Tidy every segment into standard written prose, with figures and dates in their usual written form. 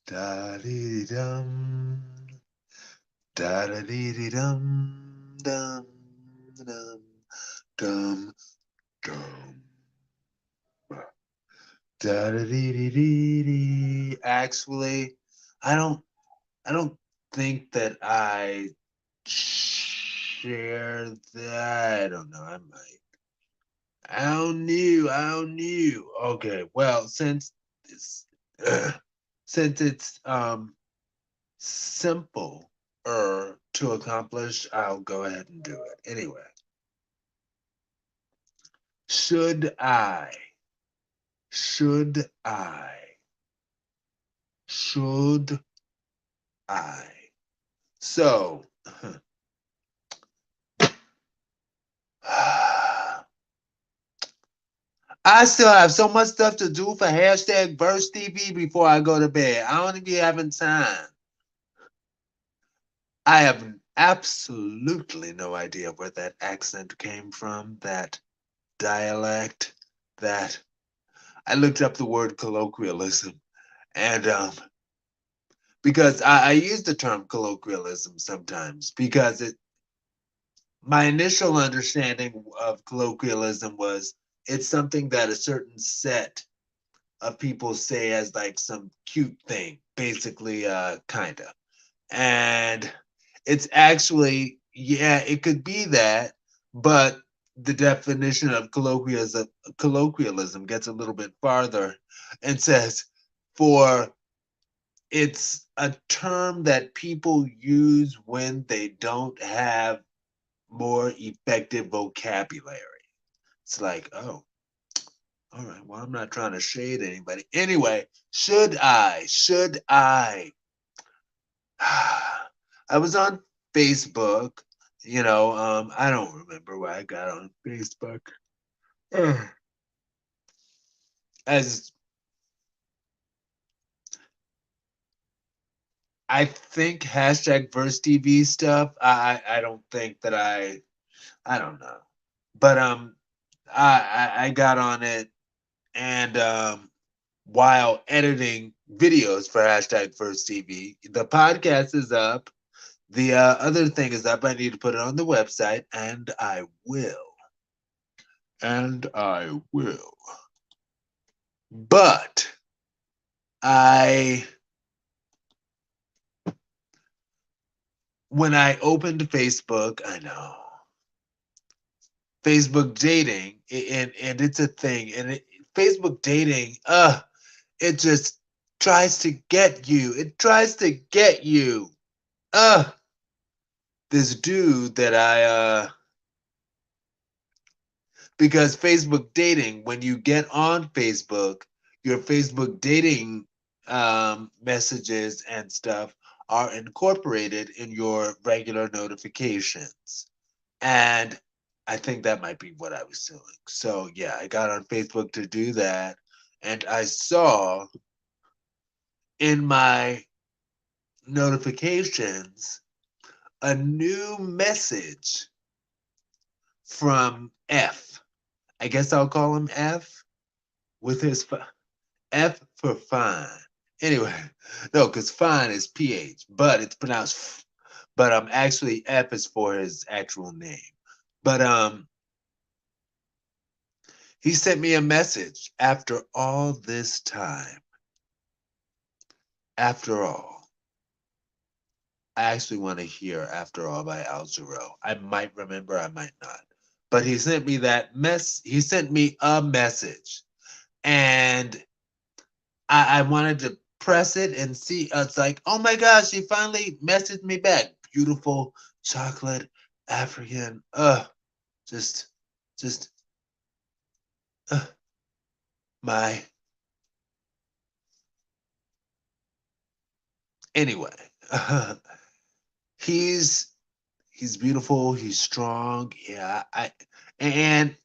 Da dee dum, da da dee dum, dum, dum, dum, dum. Da da dee dee dee. Actually, I don't. I don't think that I share that. I don't know. I might. I don't knew. Okay. Well, it's since it's simple to accomplish, I'll go ahead and do it. Anyway, should I? Should I? Should I? So, I still have so much stuff to do for hashtag Verse TV before I go to bed. I don't be having time. I have absolutely no idea where that accent came from, that dialect, that I looked up the word colloquialism and because I use the term colloquialism sometimes because it my initial understanding of colloquialism was it's something that a certain set of people say as like some cute thing, basically, kinda. And it's actually, yeah, it could be that, but the definition of colloquialism gets a little bit farther and says for it's a term that people use when they don't have more effective vocabulary. It's like, oh, all right. Well, I'm not trying to shade anybody. Anyway, should I? Should I? I was on Facebook. I don't remember where I got on Facebook. Ugh. As I think hashtag Verse TV stuff. I don't think that I don't know, but I got on it and while editing videos for hashtag First TV. The podcast is up. The other thing is up. I need to put it on the website, and I will. And I will. But I, when I opened Facebook, I know Facebook dating, and it's a thing, and Facebook dating, it just tries to get you. It tries to get you. Uh, this dude that I because Facebook dating, when you get on Facebook, your Facebook dating messages and stuff are incorporated in your regular notifications. And I think that might be what I was doing. So, yeah, I got on Facebook to do that. And I saw in my notifications a new message from F. I guess I'll call him F with his F for fine. Anyway, no, because fine is PH, but it's pronounced f. But actually F is for his actual name. But he sent me a message after all this time. After all, I actually want to hear After All by Al Jarreau. I might remember, I might not. But he sent me he sent me a message. And I wanted to press it and see. It's like, oh my gosh, she finally messaged me back. Beautiful chocolate African. Just, just, uh, my. Anyway, he's he's beautiful. He's strong. Yeah, and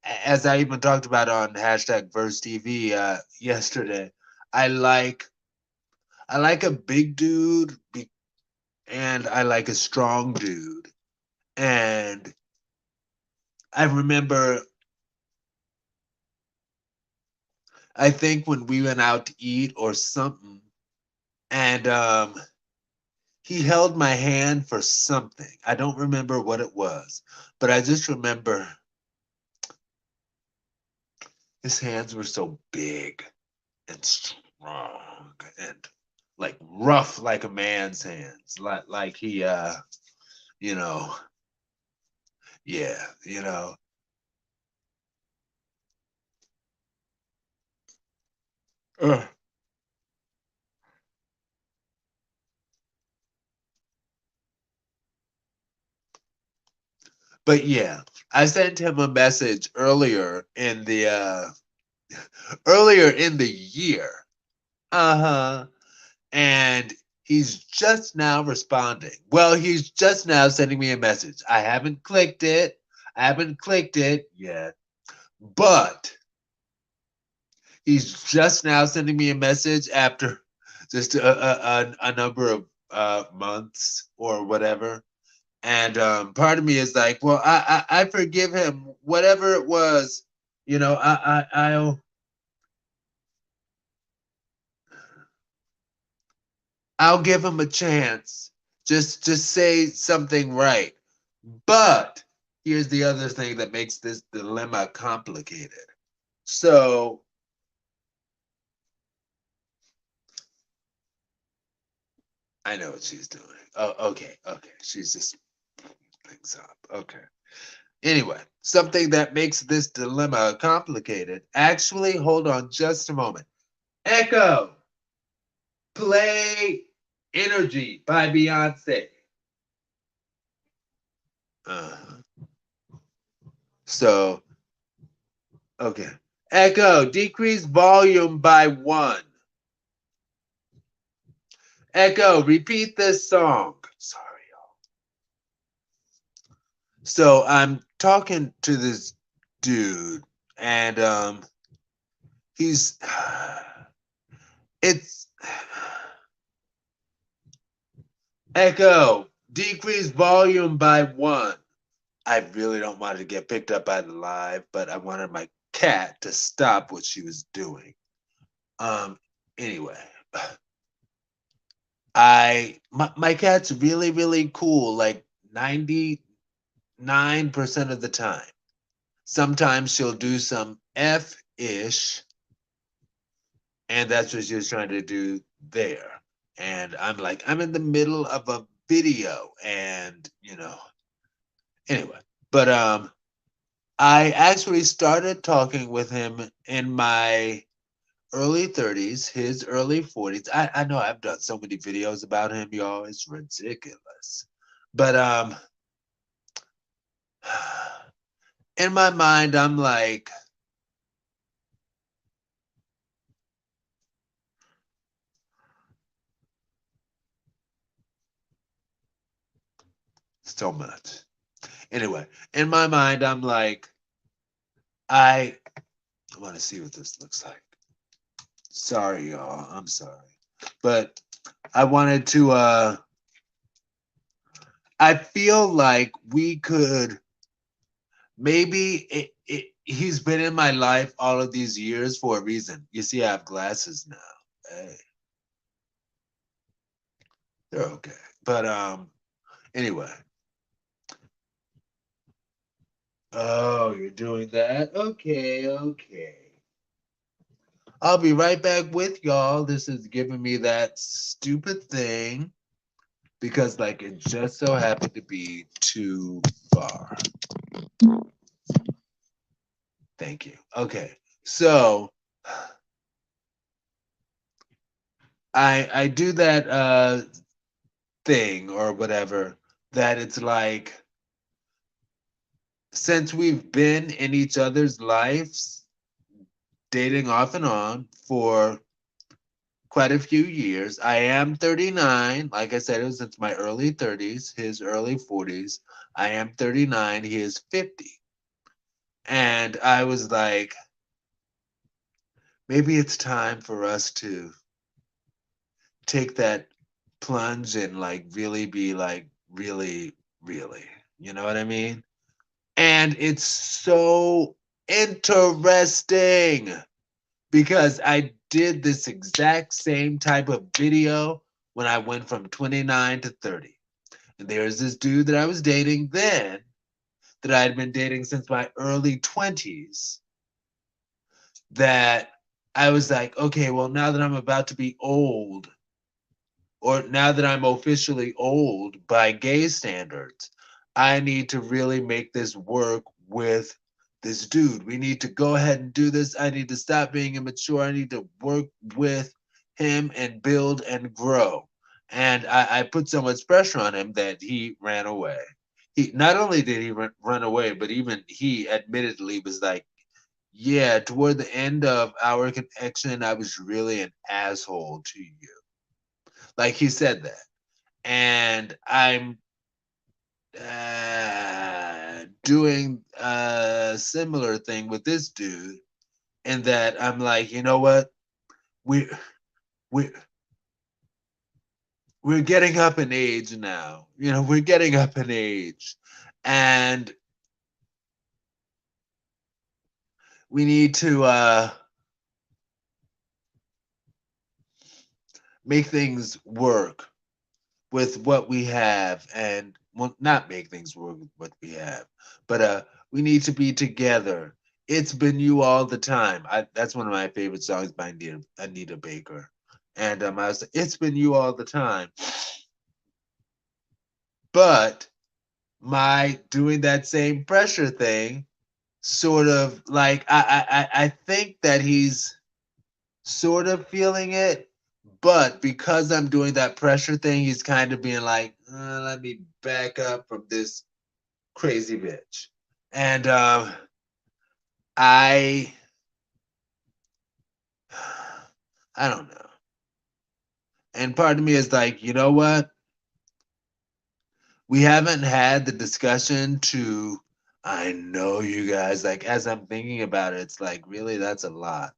as I even talked about on hashtag Verse TV yesterday, I like I like a big dude and I like a strong dude. And I remember, I think when we went out to eat or something, And he held my hand for something. I don't remember what it was, but I just remember his hands were so big and strong and like rough like a man's hands. Like he you know, yeah, you know. Ugh. But yeah, I sent him a message earlier in the year. Uh-huh. And he's just now responding. Well, he's just now sending me a message. I haven't clicked it. I haven't clicked it yet. But he's just now sending me a message after just a number of months or whatever. And part of me is like, well, I forgive him, whatever it was. You know, I'll give him a chance. Just say something right. But here's the other thing that makes this dilemma complicated. So I know what she's doing. Oh, okay, okay. She's just things up. Okay. Anyway, something that makes this dilemma complicated. Actually, hold on just a moment. Echo, play Energy by Beyonce. Uh, so, okay. Echo, decrease volume by 1. Echo, repeat this song. Sorry, y'all. So I'm talking to this dude, and he's it's Echo, decrease volume by 1. I really don't want to get picked up by the live, but I wanted my cat to stop what she was doing. Anyway, my cat's really, really cool, like 99% of the time. Sometimes she'll do some F-ish, and that's what she was trying to do there. And I'm like, I'm in the middle of a video, and anyway. But I actually started talking with him in my early 30s, his early 40s. I know I've done so many videos about him, y'all. It's ridiculous. But in my mind, I'm like, so much. Anyway, in my mind, I'm like, I want to see what this looks like. Sorry, y'all. I'm sorry. But I wanted to I feel like we could maybe he's been in my life all of these years for a reason. You see, I have glasses now. Hey, they're okay. But anyway. Oh, you're doing that? Okay, okay. I'll be right back with y'all. This is giving me that stupid thing because like it just so happened to be too far. Thank you. Okay. So I do that thing or whatever that it's like since we've been in each other's lives dating off and on for quite a few years. I am 39. Like I said, it was since my early 30s, his early 40s. I am 39. He is 50. And I was like, maybe it's time for us to take that plunge and like really be like, really, really. You know what I mean? And it's so interesting because I did this exact same type of video when I went from 29 to 30. And there's this dude that I was dating then that I had been dating since my early 20s that I was like, okay, well, now that I'm about to be old, or now that I'm officially old by gay standards, I need to really make this work with this dude. We need to go ahead and do this. I need to stop being immature. I need to work with him and build and grow. And I put so much pressure on him that he ran away. He not only did he run away, but even he admittedly was like, yeah, toward the end of our connection, I was really an asshole to you. Like he said that. And I'm doing a similar thing with this dude, in that I'm like, you know what? We we we're getting up in age now. You know, we're getting up in age. And we need to make things work with what we have, and well, not make things work with what we have, but we need to be together. It's been you all the time. That's one of my favorite songs by Anita Baker. And I was like, it's been you all the time. But my doing that same pressure thing sort of like I think that he's sort of feeling it, but because I'm doing that pressure thing, he's kind of being like, let me back up from this crazy bitch. And I, I don't know. And part of me is like, you know what? We haven't had the discussion to, I know you guys, like, as I'm thinking about it, it's like, really, that's a lot.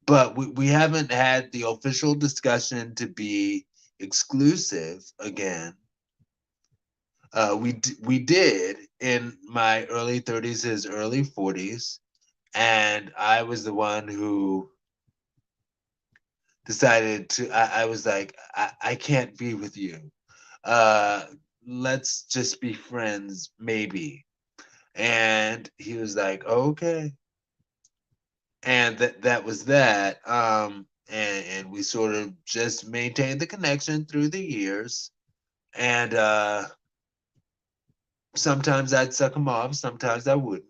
But we haven't had the official discussion to be exclusive again. We did in my early 30s, his early 40s, and I was the one who decided to. I was like, I can't be with you. Uh, let's just be friends, maybe. And he was like, okay, and that was that. And we sort of just maintained the connection through the years, and sometimes I'd suck him off, sometimes I wouldn't.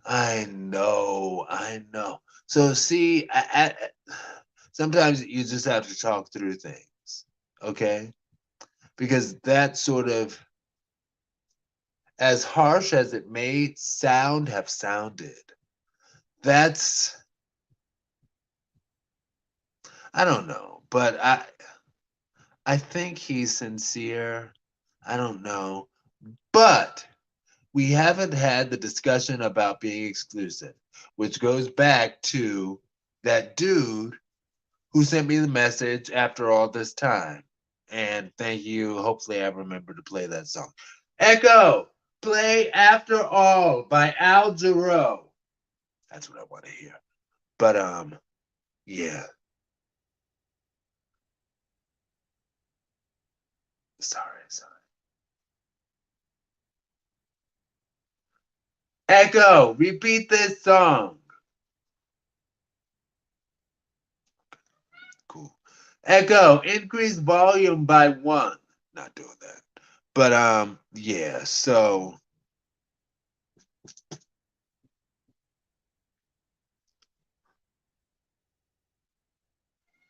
I know, I know. So see, sometimes you just have to talk through things, okay? Because that sort of, as harsh as it may have sounded, that's, I don't know, but I think he's sincere. I don't know, but we haven't had the discussion about being exclusive, which goes back to that dude who sent me the message after all this time. And thank you. Hopefully, I remember to play that song. Echo, play After All by Al Jarreau. That's what I want to hear. But yeah. Sorry. Echo, repeat this song. Cool. Echo, increase volume by 1. Not doing that. But yeah, so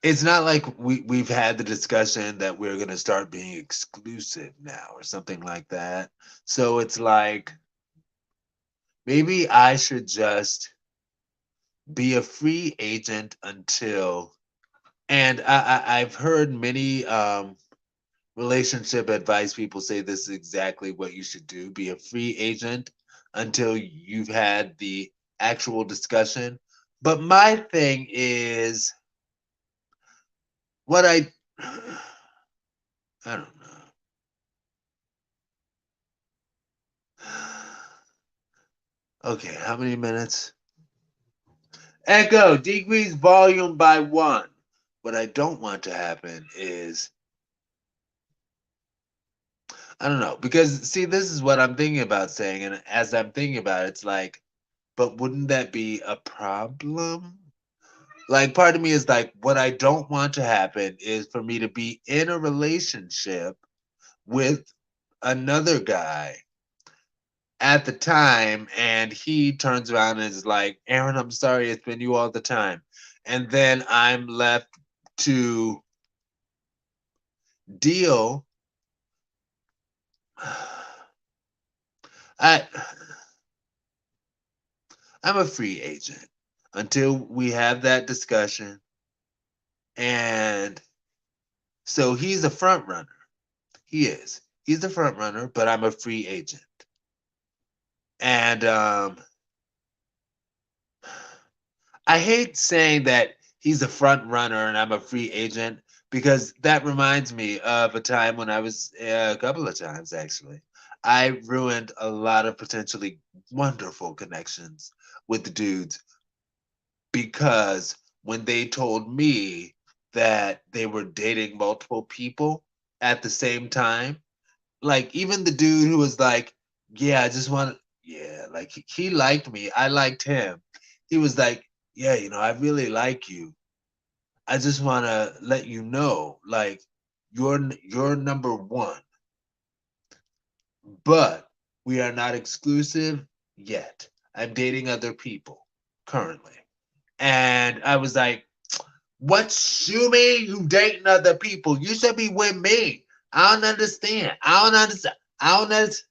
it's not like we've had the discussion that we're gonna start being exclusive now or something like that. So it's like maybe I should just be a free agent until, and I've heard many relationship advice people say this is exactly what you should do: be a free agent until you've had the actual discussion. But my thing is what I don't know. Okay, how many minutes? Echo, decrease volume by 1. What I don't want to happen is, I don't know, because see, this is what I'm thinking about saying, and as I'm thinking about it, it's like, but wouldn't that be a problem? Like, part of me is like, what I don't want to happen is for me to be in a relationship with another guy at the time, and he turns around and is like, Aaron, I'm sorry, it's been you all the time. And then I'm left to deal. I I'm a free agent until we have that discussion. And so he's a front runner. He is. He's a front runner, but I'm a free agent. And I hate saying that he's a front runner and I'm a free agent because that reminds me of a time when I was a couple of times actually. I ruined a lot of potentially wonderful connections with the dudes because when they told me that they were dating multiple people at the same time, like even the dude who was like, yeah, I just want, yeah, like he liked me, I liked him. He was like, yeah, I really like you. I just want to let you know, like, you're number one, but we are not exclusive yet. I'm dating other people currently. And I was like, what you mean you dating other people? You should be with me. I don't understand. I don't understand. I don't understand.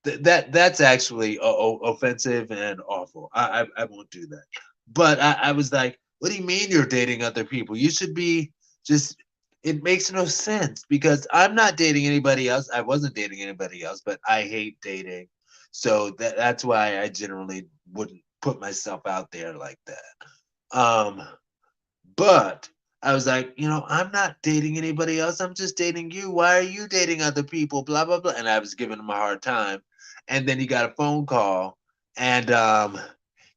That's actually offensive and awful. I won't do that. But I was like, what do you mean you're dating other people? You should be just. It makes no sense because I'm not dating anybody else. I wasn't dating anybody else, but I hate dating, so that's why I generally wouldn't put myself out there like that. But I was like, I'm not dating anybody else. I'm just dating you. Why are you dating other people? Blah blah blah. And I was giving him a hard time. And then he got a phone call, and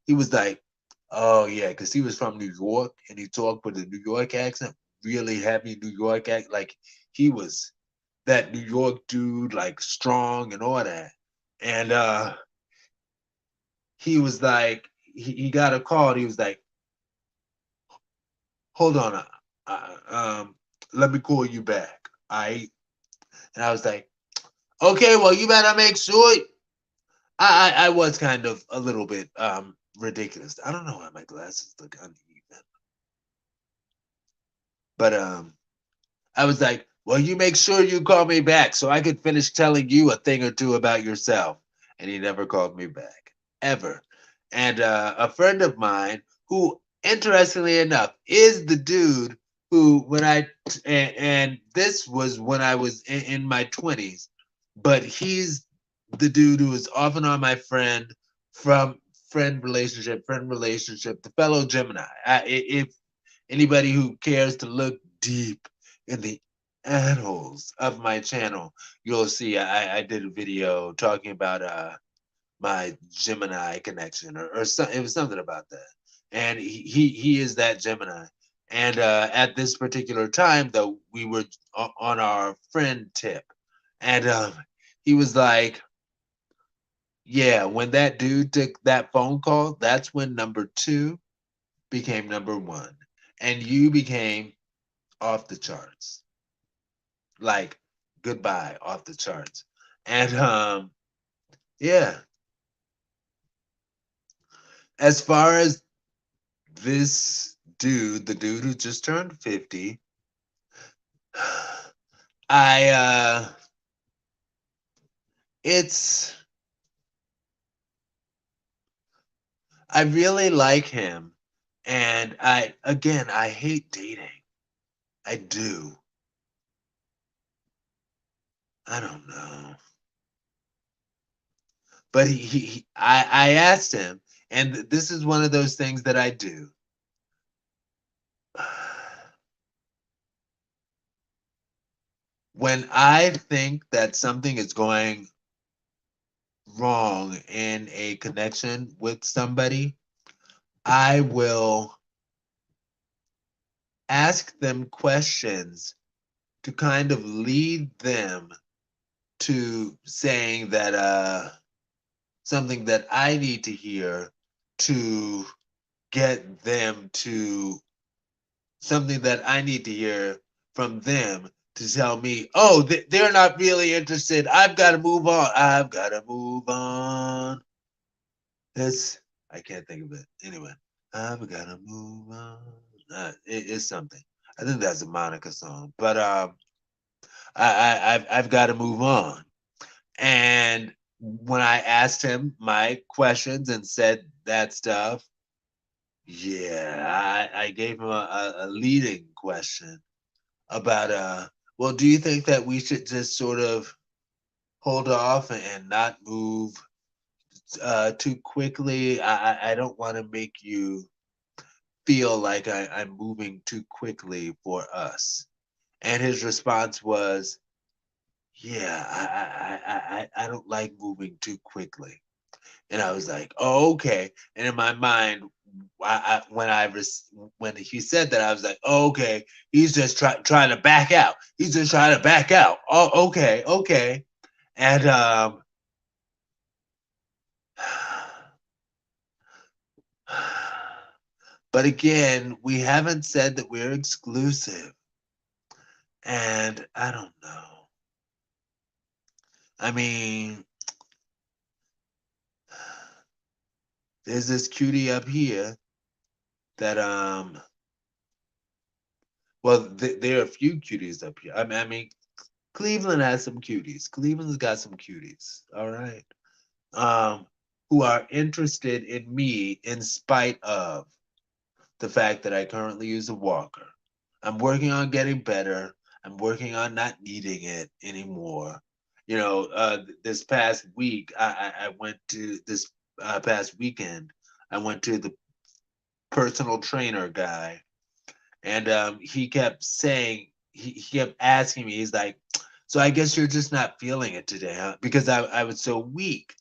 he was like, "Oh yeah," because he was from New York and he talked with a New York accent, really heavy New York accent. Like he was that New York dude, like strong and all that. And he was like, he got a call. And he was like, hold on, let me call you back. And I was like, okay, well, you better make sure. I was kind of a little bit ridiculous. I don't know why my glasses look uneven, but I was like, well, you make sure you call me back so I could finish telling you a thing or two about yourself. And he never called me back ever. And a friend of mine who, interestingly enough, is the dude who, and this was when I was in my 20s, but he's the dude who is off and on my friend from friend relationship, the fellow Gemini. If anybody who cares to look deep in the annals of my channel, you'll see I did a video talking about my Gemini connection or something. It was something about that. And he is that Gemini. And at this particular time, though, we were on our friend tip, and he was like, "Yeah, when that dude took that phone call, that's when number two became number one, and you became off the charts, like goodbye, off the charts." And yeah, as far as this dude, the dude who just turned 50, I it's I really like him, and I hate dating. I do. I don't know. But I asked him, and this is one of those things that I do. When I think that something is going wrong in a connection with somebody, I will ask them questions to kind of lead them to saying that something that I need to hear to get them to something that I need to hear from them to tell me, oh, they're not really interested. I've got to move on. I've got to move on. It's, I can't think of it. Anyway, I've got to move on. It's something. I think that's a Monica song, but I've got to move on. And when I asked him my questions and said that stuff, yeah, I gave him a leading question about well, do you think that we should just sort of hold off and not move too quickly? I don't want to make you feel like I'm moving too quickly for us. And his response was, yeah, I don't like moving too quickly. And I was like, oh, okay. And in my mind, when he said that, I was like, oh, okay, he's just trying to back out. He's just trying to back out. Oh, okay, okay. And but again, we haven't said that we're exclusive, and I don't know. I mean, there's this cutie up here that well, there are a few cuties up here. I mean, Cleveland has some cuties. Cleveland's got some cuties. All right. Um, who are interested in me in spite of the fact that I currently use a walker. I'm working on getting better. I'm working on not needing it anymore. You know, this past week, I went to this past weekend, I went to the personal trainer guy, and he kept saying, he kept asking me, he's like, so I guess you're just not feeling it today, huh? Because I was so weak.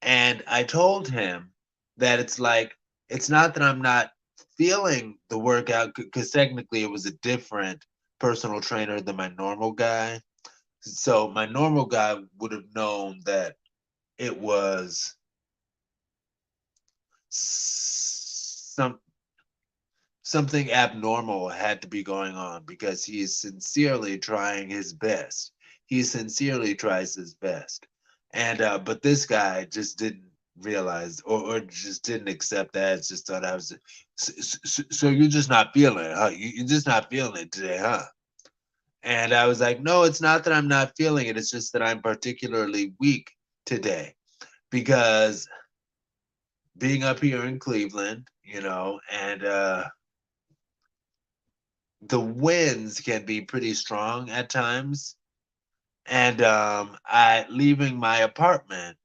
And I told him that it's like, it's not that I'm not feeling the workout, because technically it was a different personal trainer than my normal guy. So my normal guy would have known that it was some something abnormal had to be going on, because he is sincerely trying his best. He sincerely tries his best. And but this guy just didn't realize, or just didn't accept that. It's just thought I was so you're just not feeling it, huh? You're just not feeling it today, huh? And I was like, no, it's not that I'm not feeling it. It's just that I'm particularly weak today, because being up here in Cleveland, and the winds can be pretty strong at times. And I leaving my apartment,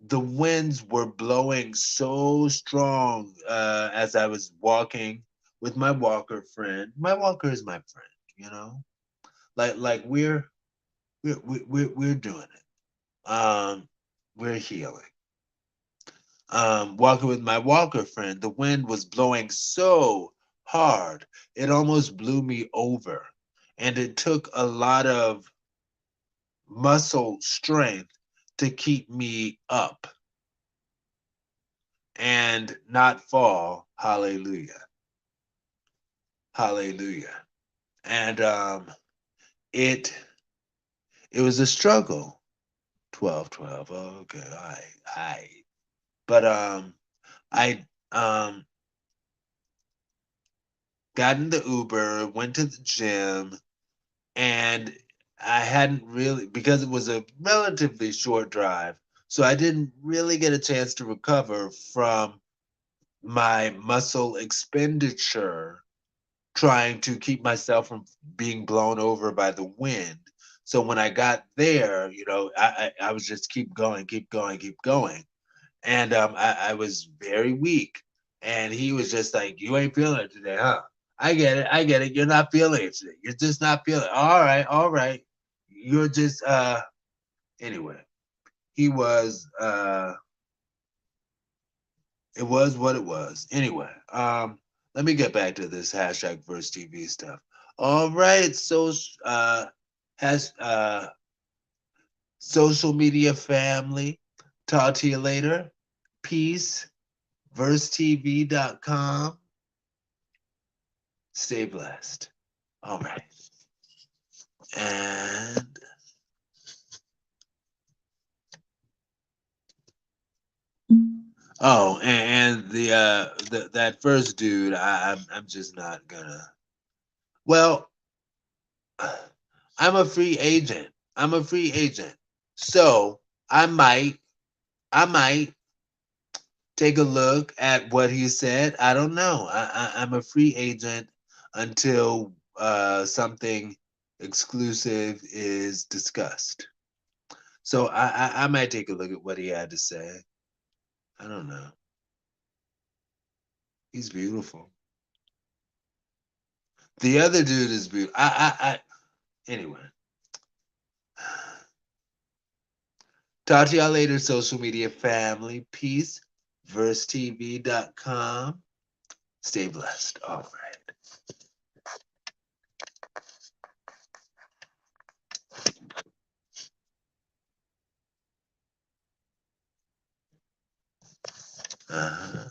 the winds were blowing so strong as I was walking with my walker friend. My walker is my friend, you know, like we're doing it. We're healing. Walking with my walker friend, the wind was blowing so hard it almost blew me over, and it took a lot of muscle strength to keep me up and not fall. Hallelujah. Hallelujah. And it was a struggle. 12, 12. Oh, okay. All right. All right. But I got in the Uber, went to the gym, and I hadn't really, because it was a relatively short drive, so I didn't really get a chance to recover from my muscle expenditure trying to keep myself from being blown over by the wind. So when I got there, I was just keep going, keep going, keep going. And I was very weak. And he was just like, you ain't feeling it today, huh? I get it. I get it. You're not feeling it today. You're just not feeling it. All right. All right. You're just, anyway, he was It was what it was. Anyway, let me get back to this hashtag Verse TV stuff. All right, so has social media family. Talk to you later. Peace. VerseTV.com. Stay blessed. All right. And oh, and that first dude, I'm just not gonna. Well, I'm a free agent. I'm a free agent. So I might take a look at what he said. I don't know. I'm a free agent until something exclusive is discussed. So I might take a look at what he had to say. I don't know. He's beautiful. The other dude is beautiful. Anyway. Talk to y'all later, social media family. Peace. VerseTV.com. Stay blessed. All right. Uh-huh.